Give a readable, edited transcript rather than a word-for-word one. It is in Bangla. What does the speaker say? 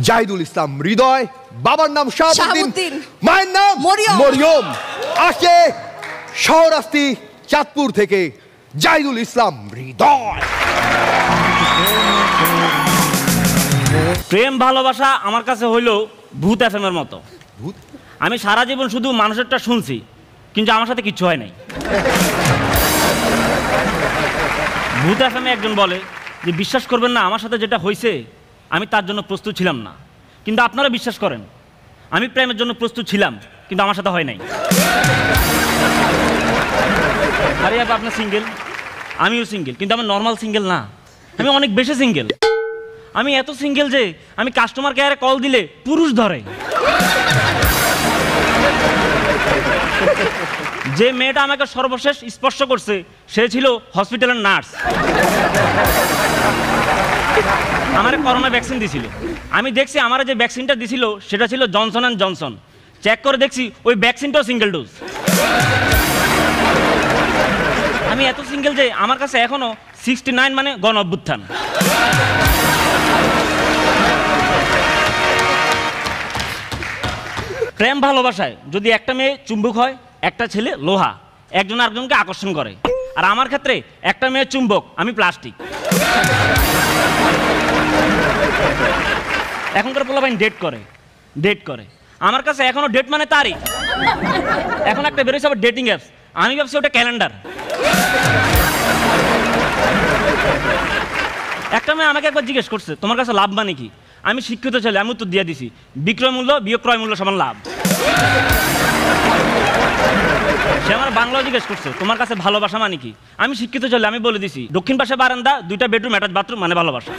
জাহিদুল ইসলাম হৃদয়, বাবার নাম শাহাবুদ্দিন, মায়ের নাম মরিয়ম। আসে শহরাস্তি চাঁদপুর থেকে জাহিদুল ইসলাম হৃদয়। প্রেম ভালোবাসা আমার কাছে হইলো ভূত এফএম এর মতো। আমি সারা জীবন শুধু মানুষেরটা শুনছি, কিন্তু আমার সাথে কিচ্ছু হয় নাই। ভূত এফএম একজন বলে যে বিশ্বাস করবেন না, আমার সাথে যেটা হয়েছে আমি তার জন্য প্রস্তুত ছিলাম না, কিন্তু আপনারা বিশ্বাস করেন আমি প্রেমের জন্য প্রস্তুত ছিলাম, কিন্তু আমার সাথে হয় নাই। আরে আপনার সিঙ্গেল, আমিও সিঙ্গেল, কিন্তু আমি নর্মাল সিঙ্গেল না, আমি অনেক বেশি সিঙ্গেল। আমি এত সিঙ্গেল যে আমি কাস্টমার কেয়ারে কল দিলে পুরুষ ধরে। যে মেয়েটা আমাকে সর্বশেষ স্পর্শ করছে সে ছিল হসপিটালের নার্স। আমার করোনা ভ্যাকসিন দিছিল, আমি দেখছি আমার যে ভ্যাকসিনটা দিছিল সেটা ছিল জনসন অ্যান্ড জনসন। চেক করে দেখছি ওই ভ্যাকসিনটাও সিঙ্গেল ডোজ। আমি এত সিঙ্গেল যে আমার কাছে এখনো 69 মানে গণ অভ্যুত্থান। প্রেম ভালোবাসায় যদি একটা মেয়ে চুম্বক হয়, একটা ছেলে লোহা, একজন আরেকজনকে আকর্ষণ করে। আর আমার ক্ষেত্রে একটা মেয়ে চুম্বক, আমি প্লাস্টিক। এখনকার পোলাপাইন ডেট করে আমার কাছে এখনো ডেট মানে তারিখ। এখন একটা বেরোচ্ছে আবার ডেটিং অ্যাপস, আমি ভাবছি ওটা ক্যালেন্ডার। একটা মেয়ে আমাকে একবার জিজ্ঞেস করছে তোমার কাছে লাভ মানে কি? আমি শিক্ষিত ছেলে, আমি উত্তর দিয়ে দিছি বিক্রয় মূল্য বিয়োগ ক্রয় মূল্য সমান লাভ। সে আমার বাংলাও জিজ্ঞেস করছে তোমার কাছে ভালোবাসা মানে কি? আমি শিক্ষিত ছেলে, আমি বলে দিছি দক্ষিণ পাশে বারান্দা, 2টা বেডরুম, অ্যাটাচ বাথরুম মানে ভালোবাসা।